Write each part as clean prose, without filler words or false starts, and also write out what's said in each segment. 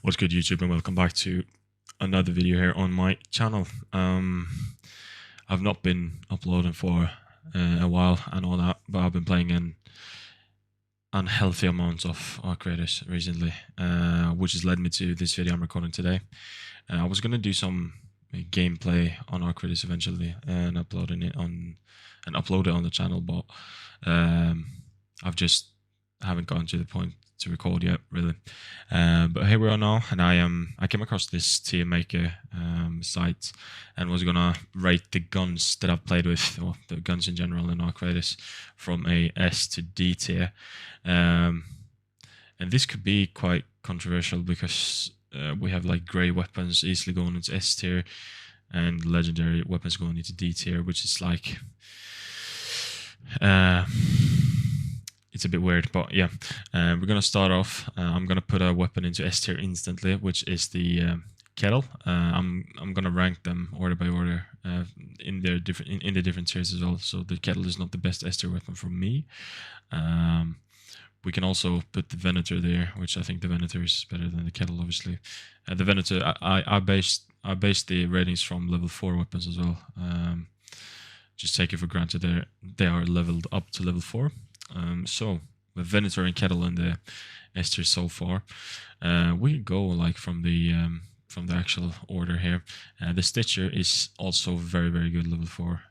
What's good, YouTube, and welcome back to another video here on my channel. I've not been uploading for a while and all that, but I've been playing an unhealthy amount of Arc Raiders recently, which has led me to this video I'm recording today. I was gonna do some gameplay on Arc Raiders eventually and upload it on the channel, but I've just haven't gotten to the point to record yet, really. But here we are now, and I came across this tier maker site and was gonna rate the guns that I've played with, or the guns in general in Arc Raiders, from a S to D tier. And this could be quite controversial because we have like grey weapons easily going into S tier and legendary weapons going into D tier, which is like it's a bit weird, but yeah. We're gonna start off. I'm gonna put a weapon into S tier instantly, which is the kettle. I'm gonna rank them order by order in their different in the different tiers as well. So the kettle is not the best S tier weapon for me. We can also put the Venator there, which I think the Venator is better than the kettle, obviously. The Venator, I based the ratings from level 4 weapons as well. Just take it for granted they are leveled up to level 4. So with Venator and kettle in the S tier so far, we go like from the actual order here. The Stitcher is also very, very good level 4.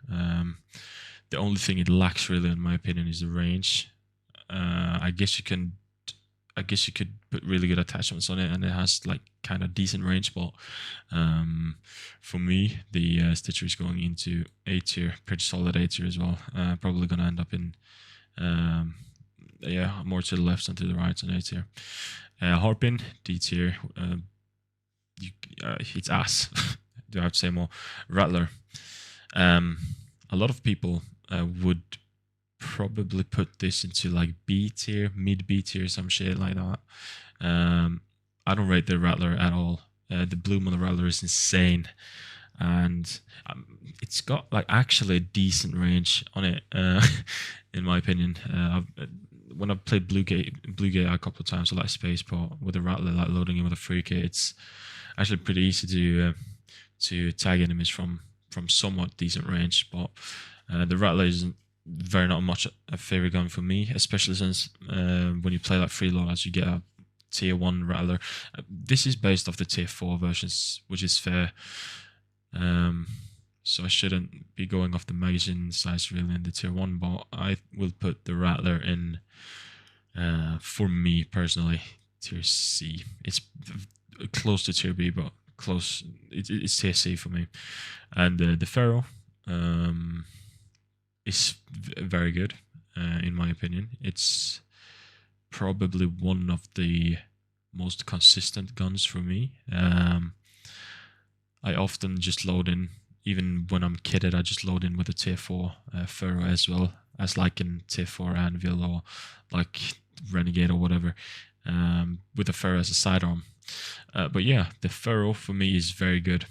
The only thing it lacks, really, in my opinion, is the range. I guess you could put really good attachments on it, and it has like kind of decent range. But for me, the Stitcher is going into A tier, pretty solid A tier as well. Probably gonna end up in yeah, more to the left than to the right on A tier. Harpin, D tier. It's ass. Do I have to say more? Rattler. A lot of people would probably put this into like B tier, mid B tier, some shit like that. I don't rate the Rattler at all. The bloom on the Rattler is insane, and it's got like actually a decent range on it, in my opinion. When I've played Blue Gate a couple of times, I like Spaceport with the Rattler, like loading in with a free kit. It's actually pretty easy to tag enemies from somewhat decent range, but the Rattler isn't very not much a favorite gun for me, especially since when you play like freeloaders, you get a tier 1 Rattler. This is based off the tier 4 versions, which is fair. So I shouldn't be going off the magazine size really in the tier 1, but I will put the Rattler in, for me personally, tier C. It's close to tier B, but close. It's tier C for me. And the Pharaoh is very good, in my opinion. It's probably one of the most consistent guns for me. I often just load in, even when I'm kitted, I just load in with a tier 4 Pharaoh as well as like in tier 4 Anvil or like Renegade or whatever, with a Pharaoh as a sidearm. But yeah, the Pharaoh for me is very good.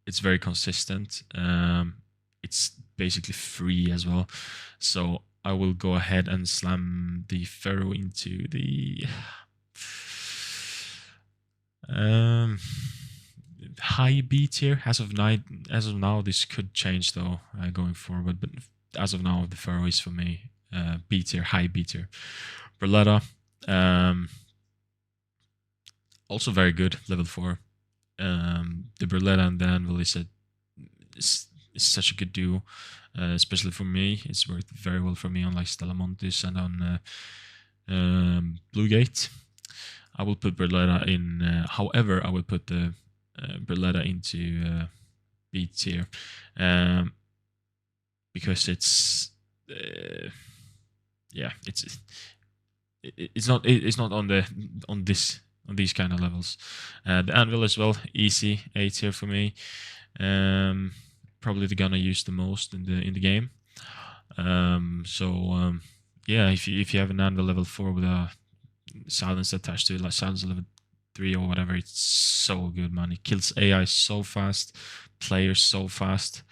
It's very consistent. It's basically free as well. So I will go ahead and slam the Pharaoh into the high B tier. As of now, this could change though going forward. But as of now, the Pharaoh is for me B tier, high B tier. Berletta, also very good, level 4. The Berletta and the Anvil is such a good duo, especially for me. It's worked very well for me on like Stellamontis and on Blue Gate. I will put Berletta in. However, I will put the Berletta into B tier, because it's yeah, it's not on these kind of levels. The Anvil as well, easy A tier for me. Probably the gun I use the most in the game. Yeah, if you have an Anvil level 4 with a silence attached to it, like silence level 3 or whatever, it's so good, man. It kills AI so fast, players so fast,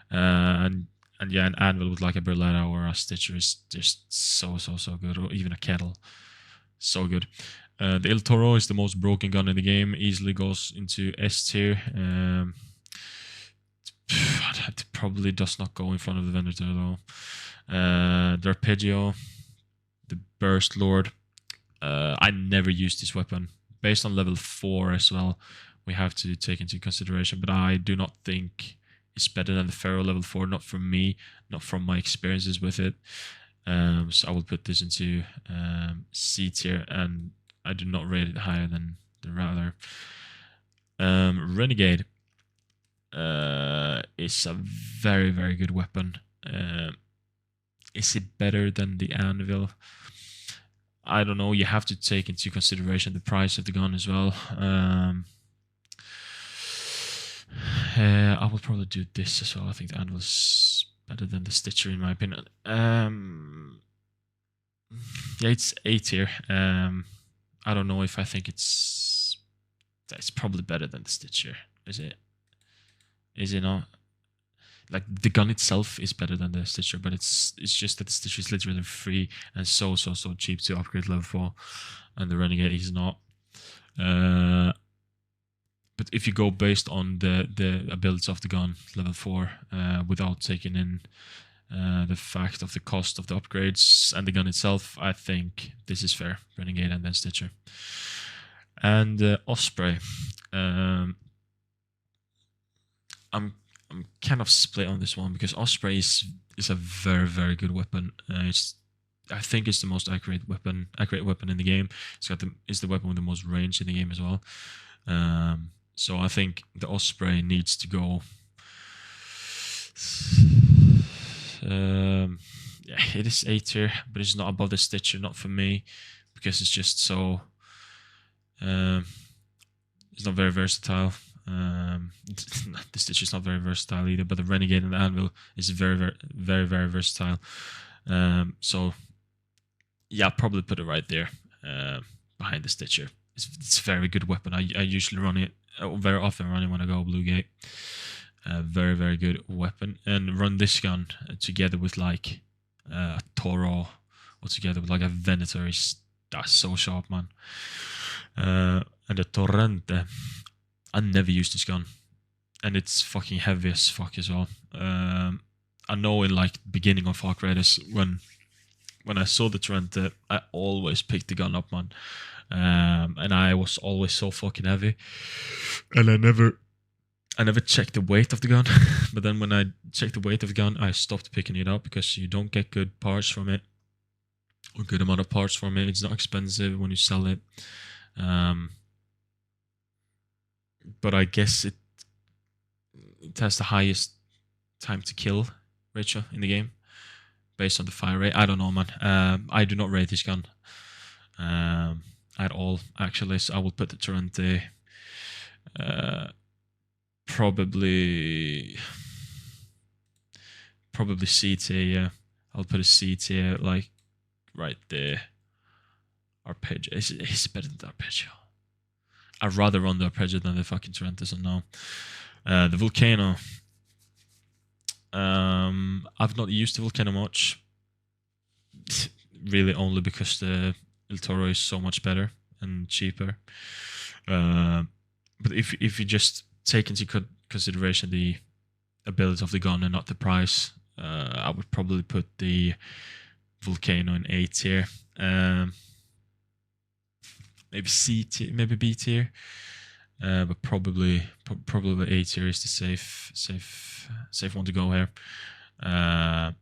and yeah, an Anvil with like a Berletta or a Stitcher is just so good, or even a kettle, so good. The El Toro is the most broken gun in the game. Easily goes into S tier. It probably does not go in front of the Venator though. The Arpeggio, the Burst Lord. I never used this weapon. Based on level 4 as well, we have to take into consideration. But I do not think it's better than the Pharaoh level 4. Not from me, not from my experiences with it. So I will put this into C tier, and I do not rate it higher than the Router. Renegade is a very, very good weapon. Is it better than the Anvil? I don't know. You have to take into consideration the price of the gun as well. I would probably do this as well. I think the Anvil is better than the Stitcher in my opinion. Yeah, it's A tier. I don't know if I think it's probably better than the Stitcher. Is it? Is it not? Like the gun itself is better than the Stitcher, but it's just that the Stitcher is literally free and so cheap to upgrade level 4, and the Renegade is not. But if you go based on the abilities of the gun level 4, without taking in the fact of the cost of the upgrades and the gun itself, I think this is fair. Renegade and then Stitcher. And Osprey. I'm kind of split on this one because Osprey is a very, very good weapon. I think it's the most accurate weapon in the game. It's the weapon with the most range in the game as well. So I think the Osprey needs to go. Yeah, it is A tier, but it's not above the Stitcher. Not for me, because it's just so. It's not very versatile. The Stitcher is not very versatile either, but the Renegade and the Anvil is very, very, very, very versatile. So yeah, I'll probably put it right there, behind the Stitcher. It's a very good weapon. I usually run it, very often run it when I go Blue Gate. Very, very good weapon, and run this gun together with like a Toro, or together with like a Venator that's so sharp, man. And the Torrente, I never used this gun, and it's fucking heavy as fuck as well. I know in like beginning of Arc Raiders, when I saw the Torrente, I always picked the gun up, man. And I was always so fucking heavy, and I never checked the weight of the gun. But then when I checked the weight of the gun, I stopped picking it up because you don't get good parts from it, or good amount of parts from it. It's not expensive when you sell it. But I guess it has the highest time to kill ratio in the game based on the fire rate. I don't know, man. I do not rate this gun at all, actually. So I will put the Torrente probably C tier. Yeah, I'll put a C tier, like right there. Arpeggio is better than the Arpeggio. I'd rather run the Arpeggio than the fucking Torrente, so no. The Volcano. I've not used the Volcano much. Really only because the El Toro is so much better and cheaper. But if you just take into consideration the ability of the gun and not the price, I would probably put the Volcano in A tier. Maybe C tier, maybe B tier, but probably A tier is the safe one to go here. Or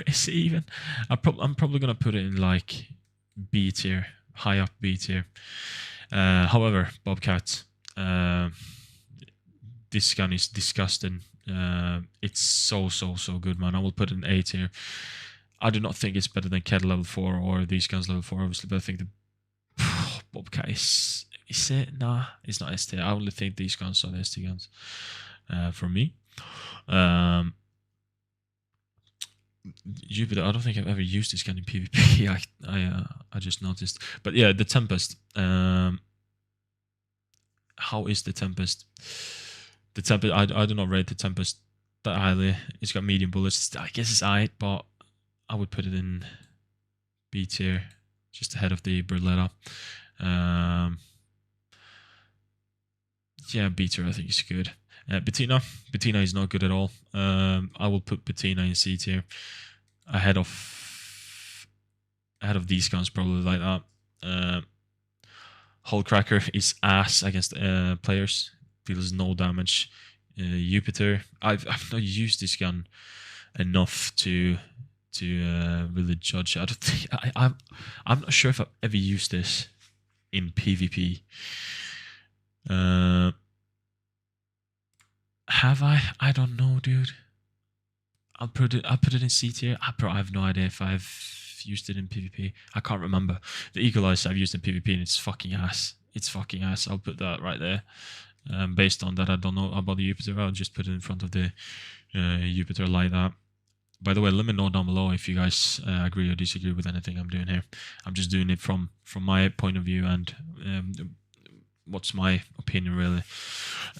is it even? I'm probably gonna put it in like B tier, high up B tier. However, Bobcat, this gun is disgusting. It's so good, man. I will put it in A tier. I do not think it's better than Kettle level 4 or these guns level 4, obviously, but I think the Bobcat is it? Nah, it's not S tier. I only think these guns are the ST guns for me. Jupiter, I don't think I've ever used this gun in PvP. I just noticed. But yeah, the Tempest. How is the Tempest? The Tempest, I do not rate the Tempest that highly. It's got medium bullets. I guess it's alright, but I would put it in B tier. just ahead of the Berletta. Yeah, Beater I think is good. Bettina is not good at all. I will put Bettina in C tier, ahead of these guns probably like that. Hullcracker is ass against players, deals no damage. Jupiter, I've not used this gun enough to really judge. I don't think I'm not sure if I've ever used this in PvP. Have I? I don't know, dude. I'll put it in C tier. I have no idea if I've used it in PvP. I can't remember. The Eagle-Eyes I've used in PvP and it's fucking ass. It's fucking ass. I'll put that right there. Based on that, I don't know about the Jupiter. I'll just put it in front of the Jupiter like that. By the way, let me know down below if you guys agree or disagree with anything I'm doing here. I'm just doing it from my point of view and what's my opinion really.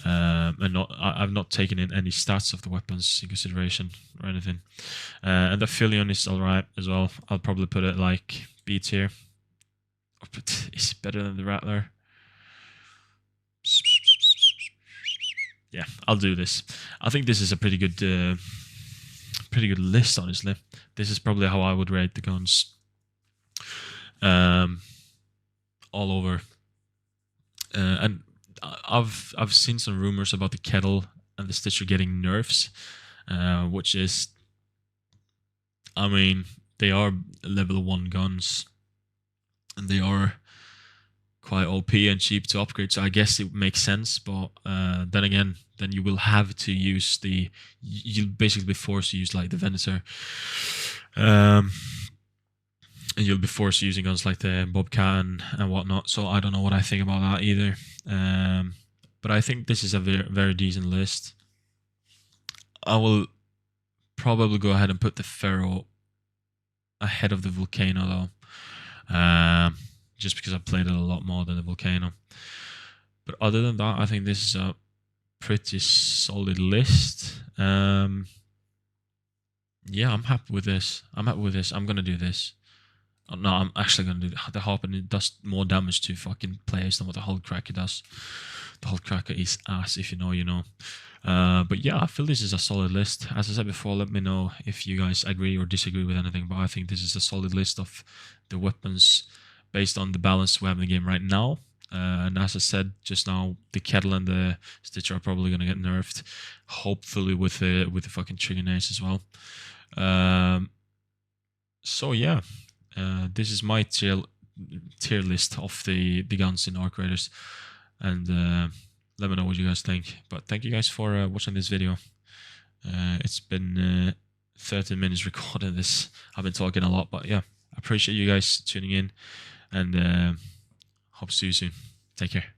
And I've not taken in any stats of the weapons in consideration or anything. And the Philion is alright as well. I'll probably put it like B tier. But is it better than the Rattler? Yeah, I'll do this. I think this is a pretty good list, honestly. This is probably how I would rate the guns. All over. And I've seen some rumors about the Kettle and the Stitcher getting nerfs, which is, I mean, they are level 1 guns, and they are quite OP and cheap to upgrade, so I guess it makes sense, but then again, then you will have to use you'll basically be forced to use like the Venator, and you'll be forced to using guns like the Bobcat and whatnot, so I don't know what I think about that either, but I think this is a very, very decent list. I will probably go ahead and put the Pharaoh ahead of the Volcano though, just because I played it a lot more than the Volcano. But other than that, I think this is a pretty solid list. Yeah, I'm happy with this. I'm gonna do this. No, I'm actually gonna do the Harp, and it does more damage to fucking players than what the Hullcracker does. The Hullcracker is ass, if you know, you know. But yeah, I feel this is a solid list. As I said before, let me know if you guys agree or disagree with anything, but I think this is a solid list of the weapons based on the balance we have in the game right now. And as I said just now, the Kettle and the Stitcher are probably going to get nerfed, hopefully with the fucking Trigger Nace as well. So yeah, this is my tier list of the guns in Arc Raiders, and let me know what you guys think. But thank you guys for watching this video. It's been 13 minutes recording this. I've been talking a lot, but yeah, I appreciate you guys tuning in, and hope to see you soon. Take care.